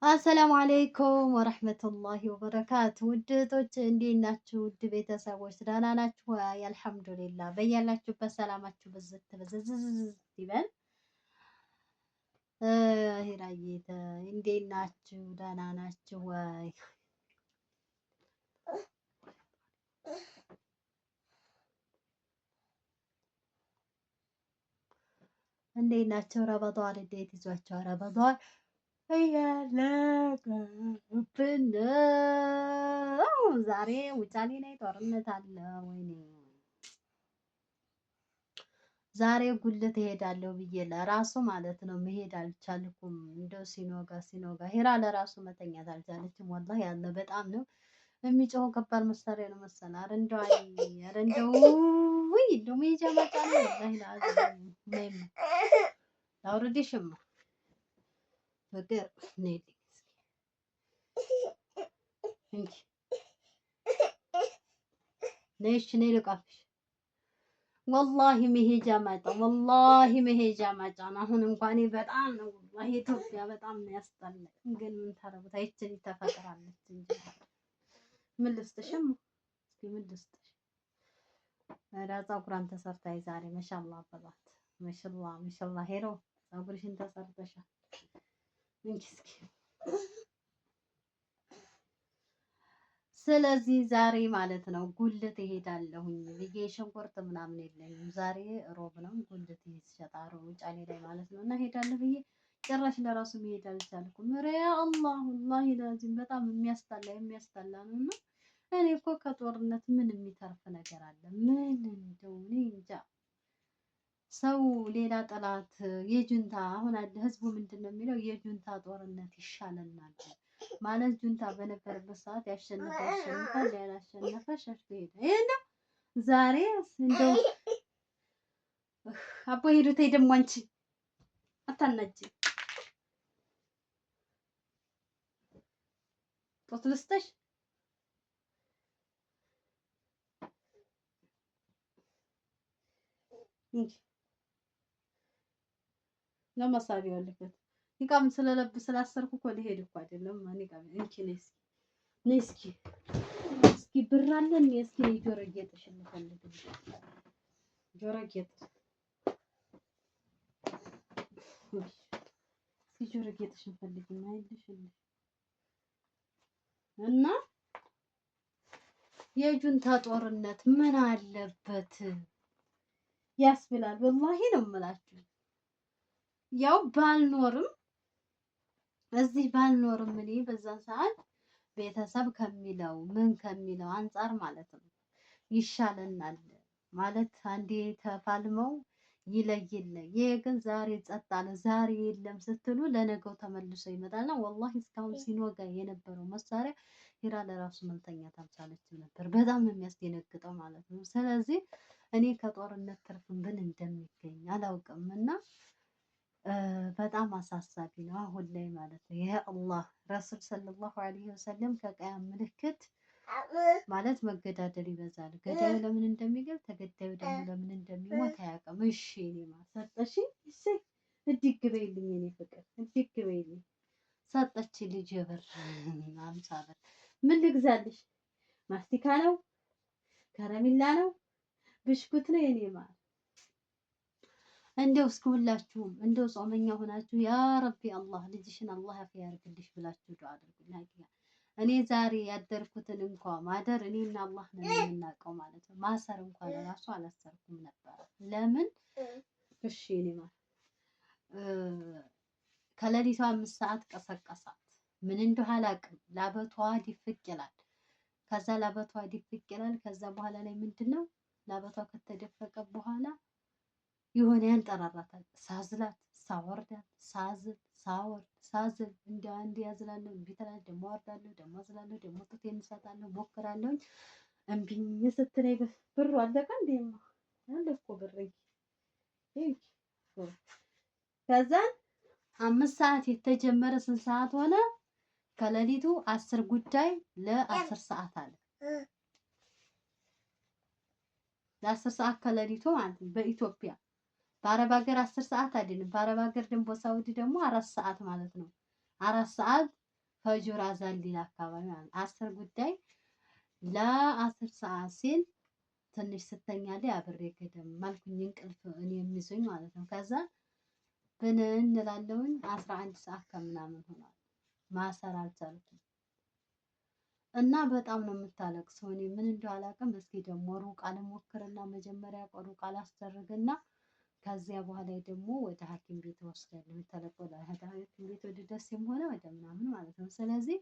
አሰላሙ አለይኩም ወረህመቱላሂ ወበረካቱ። ውድ እህቶች እንዴት ናችሁ? ውድ ቤተሰቦች ደህና ናችሁ? አልሐምዱሊላህ። በያላችሁበት ሰላማችሁ ብዝት ብዝዝዝ ይበል። ሂራዬ እንዴት ናችሁ? ደህና ናችሁ ወይ? እንዴት ናቸው? ረመዷን እንዴት ይዟቸው? ረመዷን እያለቀብን ነው። ዛሬ ውጫሌ ላይ ጦርነት አለ። ወይኔ ዛሬ ጉልት እሄዳለሁ ብዬ ለራሱ ማለት ነው መሄድ አልቻልኩም። እንደው ሲኖጋ ሂራ ለራሱ መተኛት አልቻለችም። ወላሂ ያለ በጣም ነው የሚጮኸው። ከባድ መሳሪያ ነው መሰለ። ኧረ እንደው ኧረ እንደው ውይ እንደው መሄጃ መጣ ነው ወላሂ ለአዝም ነይም አውርዴሽማ ፍቅር ነይ እንጂ ነይሽ ነይ ልቃፍሽ። ወላሂ መሄጃ መጣ ወላሂ መሄጃ መጣ። አሁን እንኳን በጣም ነው ወላሂ ኢትዮጵያ በጣም ነው ያስጠላል። ግን ምን ታረጉት አይችል ተፈቅራለች እንጂ ምን ልስጥሽም እስኪ ምን ልስጥሽ? ኧረ ፀጉሯን ተሰርታይ ዛሬ ማሻአላ አበባት ማሻአላ ሄሮ ፀጉርሽን ተሰርተሻል እንጂ እስኪ ስለዚህ ዛሬ ማለት ነው ጉልት እሄዳለሁኝ ብዬ ሽንኩርት ምናምን የለኝም። ዛሬ ሮብ ነው ጉልት ይሸጣሩ ጫኔ ላይ ማለት ነው እና ሄዳለሁ ብዬ ጭራሽ ለራሱ መሄድ አልቻልኩም። ኧረ ያ አላህ ወላሂ ላዚም በጣም የሚያስጠላ ነው። እና እኔ እኮ ከጦርነት ምን የሚተርፍ ነገር አለ? ምን እንደው እኔ እንጃ። ሰው ሌላ ጠላት የጁንታ አሁን ህዝቡ ምንድን ነው የሚለው? የጁንታ ጦርነት ይሻለናል ማለት ጁንታ በነበረበት ሰዓት ያሸንፋል፣ ያላሸነፈ ሸሽቶ ሄደ። ይሄን ዛሬ እንደው አቦ ሄዱት ደግሞ አንቺ አታናጂ ጦት ልስጥሽ እንጂ ለማሳቢያ ያለበት ኒቃም ስለለብስ ስላሰርኩ እኮ ሊሄድ እኮ አይደለም። ኒቃም እንቺ ነይ እስኪ ብር አለን። እስኪ ጆሮ ጌጥሽ እንፈልግ ጆሮ ጌጥ እስኪ ጆሮ ጌጥሽ እንፈልግ ማይልሽ እና የጁንታ ጦርነት ምን አለበት ያስብላል። ወላሂ ነው የምላችሁ። ያው ባልኖርም እኔ በዛን ሰዓት ቤተሰብ ከሚለው ምን ከሚለው አንፃር ማለት ነው ይሻለናል ማለት አንዴ ተፋልመው ይለይልኝ። ይሄ ግን ዛሬ ጸጥ አለ። ዛሬ የለም ስትሉ ለነገው ተመልሶ ይመጣልና ወላሂ እስካሁን ሲኖጋ የነበረው መሳሪያ ሂራ ለራሱ መልተኛት አልቻለችም ነበር። በጣም ነው የሚያስደነግጠው ማለት ነው። ስለዚህ እኔ ከጦርነት ትርፍ ምን እንደሚገኝ አላውቅም እና በጣም አሳሳቢ ነው አሁን ላይ ማለት ነው። ይሄ አላህ ረሱል ሰለላሁ ዐለይሂ ወሰለም ከቀያም ምልክት ማለት መገዳደል ይበዛል። ገዳዩ ለምን እንደሚገል ተገዳዩ ደግሞ ለምን እንደሚሞት አያውቅም። እሺ እኔ ማሰጠሽ እሺ እድግ በይልኝ እኔ ፍቅር እድግ በይልኝ። ሰጠች ልጅ ብር 50 ብር ምን ልግዛልሽ? ማስቲካ ነው? ከረሚላ ነው? ብስኩት ነው? የኔ ማር እንደው እስኪ ሁላችሁም እንደው ጾመኛ ሆናችሁ ያ ረቢ አላህ ልጅሽን አላህ ያፊያ ያርግልሽ ብላችሁ ዱአ አድርጉ። እኔ ዛሬ ያደርኩትን እንኳን ማደር እኔና አላህ ነን የምናውቀው ማለት ነው። ማሰር እንኳን ራሱ አላሰርኩም ነበር። ለምን? እሺ እኔ ማለት ከሌሊቱ 5 ሰዓት ቀሰቀሳት። ምን እንደው አላውቅም። ላበቷ ድፍቅ ይላል። ከዛ ላበቷ ድፍቅ ይላል። ከዛ በኋላ ላይ ምንድነው ላበቷ ከተደፈቀ በኋላ የሆነ ያንጠራራታል። ሳዝላት ሳወርዳት ሳዝል እንደ ያዝላለሁ እምቢ ትላለች። ደግሞ አወርዳለሁ ደግሞ አዝላለሁ ደግሞ ጡቴን እሰጣለሁ ሞክራለሁ። እምቢኝ ስትለኝ ብሩ አለቀ እንዴማ አለ እኮ ብር ከዛ 5 ሰዓት የተጀመረ ስንት ሰዓት ሆነ? ከሌሊቱ 10 ጉዳይ ለ10 ሰዓት አለ። ለ10 ሰዓት ከሌሊቱ ማለት ነው በኢትዮጵያ። በአረብ ሀገር 10 ሰዓት አይደለም። በአረብ ሀገር ደግሞ በሳውዲ ደግሞ 4 ሰዓት ማለት ነው። 4 ሰዓት ፈጁር አዛን ሊል አካባቢ ማለት 10 ጉዳይ ለ10 ሰዓት ሲል ትንሽ ስተኛ ላይ አብሬ ገደም ማልኩኝ እንቅልፍ እኔ የሚይዘኝ ማለት ነው። ከዛ ብን እንላለሁኝ 11 ሰዓት ከምናምን ሆኗል። ማሰር አልቻልኩም እና በጣም ነው የምታለቅሰው። እኔ ምን እንደው አላውቅም። እስኪ ደግሞ ሩቃ ልሞክርና መጀመሪያ ሩቃ ላስደርግና ከዚያ በኋላ ደግሞ ወደ ሐኪም ቤት ወስዳለሁ። ተለቆ ወደ ሐኪም ቤት ወደ ደሴም ሆነ ወደ ምናምን ማለት ነው። ስለዚህ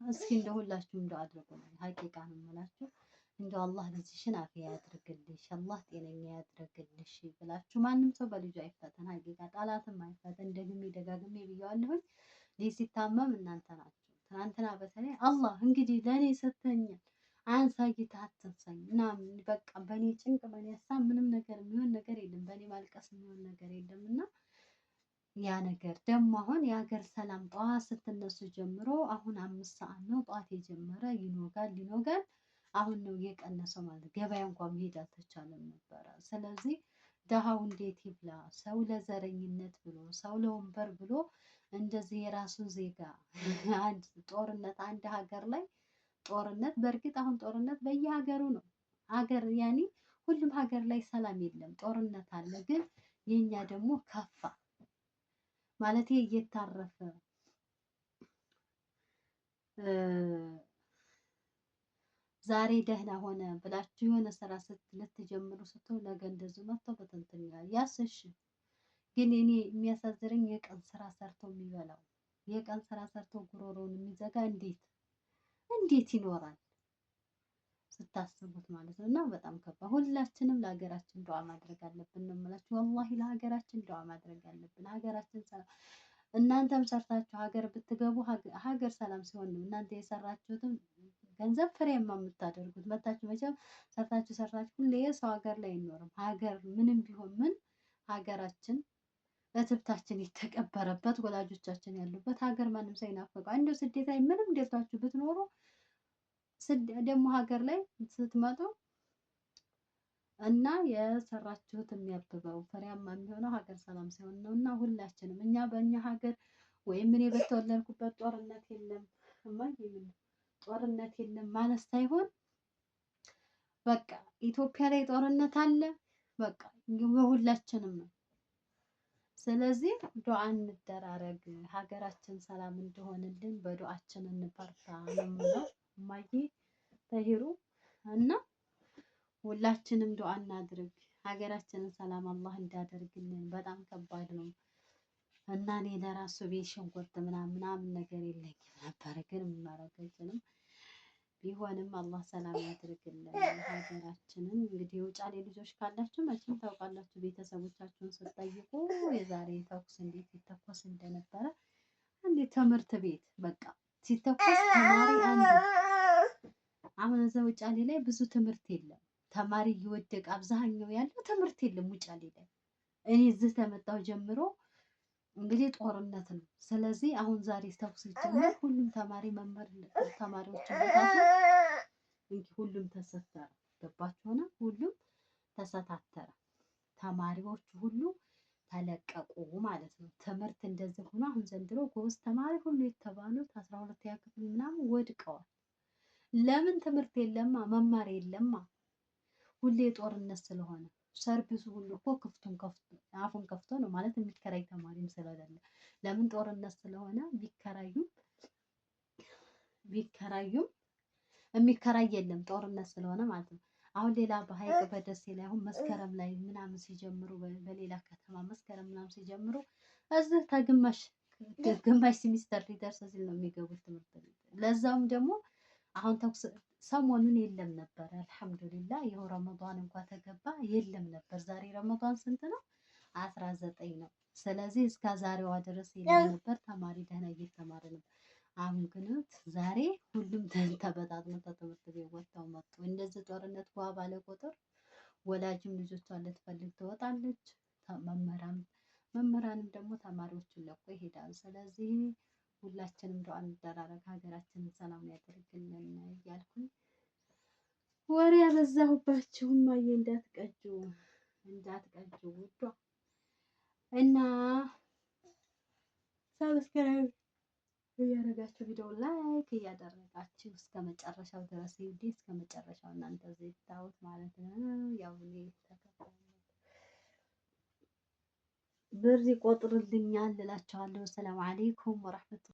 እስኪ እንደው ሁላችሁም እንደው አድርጉልኝ። ሀቂቃ ነው የምላችሁ። እንደው አላህ ልጅሽን አፍያ ያድርግልሽ፣ አላህ ጤነኛ ያድርግልሽ ብላችሁ ማንም ሰው በልጁ አይፈተን። ሀቂቃ ጠላትም አይፈተን። ደግሜ ደጋግሜ ብየዋለሁኝ። ልጅ ሲታመም እናንተ ናችሁ። ትናንትና በተለይ አላህ እንግዲህ ለእኔ ሰተኛል አንሳ ጌታ አትንሳኝ ምናምን በቃ በእኔ ጭንቅ በእኔ ሀሳብ ምንም ነገር የሚሆን ነገር የለም። በእኔ ማልቀስ የሚሆን ነገር የለም እና ያ ነገር ደግሞ አሁን የሀገር ሰላም ጠዋት ስትነሱ ጀምሮ አሁን 5 ሰዓት ነው ጠዋት የጀመረ ይኖጋል። አሁን ነው የቀነሰው ማለት ገበያ እንኳን መሄድ አልተቻለም ነበረ። ስለዚህ ደሃው እንዴት ይብላ? ሰው ለዘረኝነት ብሎ ሰው ለወንበር ብሎ እንደዚህ የራሱን ዜጋ አንድ ጦርነት አንድ ሀገር ላይ ጦርነት በእርግጥ አሁን ጦርነት በየሀገሩ ነው። ሀገር ያኔ ሁሉም ሀገር ላይ ሰላም የለም፣ ጦርነት አለ። ግን የኛ ደግሞ ከፋ ማለት እየታረፈ ዛሬ ደህና ሆነ ብላችሁ የሆነ ስራ ልትጀምሩ ስትሉ ነገ እንደዚህ መጥቶ በትንትን ያስሽ። ግን እኔ የሚያሳዝነኝ የቀን ስራ ሰርቶ የሚበላው የቀን ስራ ሰርቶ ጉሮሮውን የሚዘጋ እንዴት ይኖራል ስታስቡት ማለት ነው። እና በጣም ከባድ። ሁላችንም ለሀገራችን ዱዓ ማድረግ አለብን ነው የምላችሁ። ወላሂ ለሀገራችን ዱዓ ማድረግ አለብን። ሀገራችን ሰላም እናንተም ሰርታችሁ ሀገር ብትገቡ ሀገር ሰላም ሲሆን ነው እናንተ የሰራችሁትም ገንዘብ ፍሬማ የምታደርጉት። መታችሁ መቼም ሰርታችሁ ሁሌ ሰው ሀገር ላይ አይኖርም። ሀገር ምንም ቢሆን ምን ሀገራችን እትብታችን የተቀበረበት ወላጆቻችን ያሉበት ሀገር ማንም ሳይናፈቀው እንደው ስደት ላይ ምንም ደርሳችሁ ብትኖሩ ደግሞ ሀገር ላይ ስትመጡ እና የሰራችሁት የሚያብበው ፍሬያማ የሚሆነው ሀገር ሰላም ሲሆን ነው። እና ሁላችንም እኛ በእኛ ሀገር ወይም እኔ በተወለድኩበት ጦርነት የለም ጦርነት የለም ማለት ሳይሆን በቃ ኢትዮጵያ ላይ ጦርነት አለ። በቃ የሁላችንም ነው። ስለዚህ ዱዓ እንደራረግ፣ ሀገራችን ሰላም እንደሆነልን በዱዓችን እንበርታ ነው የምለው እማዬ ተሂሩ። እና ሁላችንም ዱዓ እናድርግ፣ ሀገራችንን ሰላም አላህ እንዳደርግልን። በጣም ከባድ ነው እና እኔ ለራሱ ቤት ሽንኩርት ምናምን ነገር የለኝም ነበር፣ ግን ማረጋችንም ቢሆንም አላህ ሰላም ያድርግልን ሀገራችንን። እንግዲህ የውጫሌ ልጆች ካላችሁ መቼም ታውቃላችሁ፣ ቤተሰቦቻችሁን ስትጠይቁ የዛሬ ተኩስ እንዴት ይተኮስ እንደነበረ። አንዴ ትምህርት ቤት በቃ ሲተኮስ ተማሪ አንዱ አሁን እዛ ውጫሌ ላይ ብዙ ትምህርት የለም። ተማሪ እየወደቀ አብዛኛው ያለው ትምህርት የለም ውጫሌ ላይ። እኔ እዚህ ተመጣሁ ጀምሮ እንግዲህ ጦርነት ነው። ስለዚህ አሁን ዛሬ ተኩስ ሲጀመር ሁሉም ተማሪ መምህር ተማሪዎች ሁሉም ተሰተረ። ገባችሁ ሆነ ሁሉም ተሰታተረ። ተማሪዎቹ ሁሉ ተለቀቁ ማለት ነው። ትምህርት እንደዚህ ሆኖ አሁን ዘንድሮ ጎበዝ ተማሪ ሁሉ የተባሉት 12ኛ ክፍል ምናምን ወድቀዋል። ለምን? ትምህርት የለማ፣ መማር የለማ። ሁሌ ጦርነት ስለሆነ ሰርቪሱ ሁሉ እኮ አፉን ከፍቶ ነው ማለት የሚከራይ ተማሪም ስለሌለ። ለምን? ጦርነት ስለሆነ ቢከራዩም የሚከራይ የለም ጦርነት ስለሆነ ማለት ነው። አሁን ሌላ በሀይቅ በደሴ ላይ አሁን መስከረም ላይ ምናምን ሲጀምሩ በሌላ ከተማ መስከረም ምናምን ሲጀምሩ እዚህ ከግማሽ ሲሚስተር ሊደርስ ሲል ነው የሚገቡት ትምህርት ቤት። ለዛውም ደግሞ አሁን ተኩስ ሰሞኑን የለም ነበር። አልሐምዱሊላህ ይኸው ረመዷን እንኳን ተገባ የለም ነበር። ዛሬ ረመዷን ስንት ነው? 19 ነው። ስለዚህ እስከ ዛሬዋ ድረስ የለም ነበር። ተማሪ ደህና እየተማረ ነው። አሁን ግን ዛሬ ሁሉም ተበታትነው ከትምህርት ቤት ወጥተው መጡ። እንደዚህ ጦርነት ባለ ቁጥር ወላጅም ልጆቿን ልትፈልግ ትወጣለች። መምህራንም ደግሞ ተማሪዎችን ለቆ ይሄዳሉ። ስለዚህ ሁላችንም ዱዓ እንደራረግ፣ ሀገራችንን ሰላም ያደርግልን እያልኩኝ ወሬ ያበዛሁባችሁ እማዬ እንዳትቀጁ ውዷ እና ሰብስክራይብ እያደረጋችሁ ቪዲዮ ላይክ እያደረጋችሁ እስከ መጨረሻው ድረስ ይሁዲ እስከ መጨረሻው እናንተ ዘይታውት ማለት ነው። ያው እኔ ተከታታይ ብር ይቆጥርልኛል እላችኋለሁ። ሰላም አለይኩም ወራህመቱላህ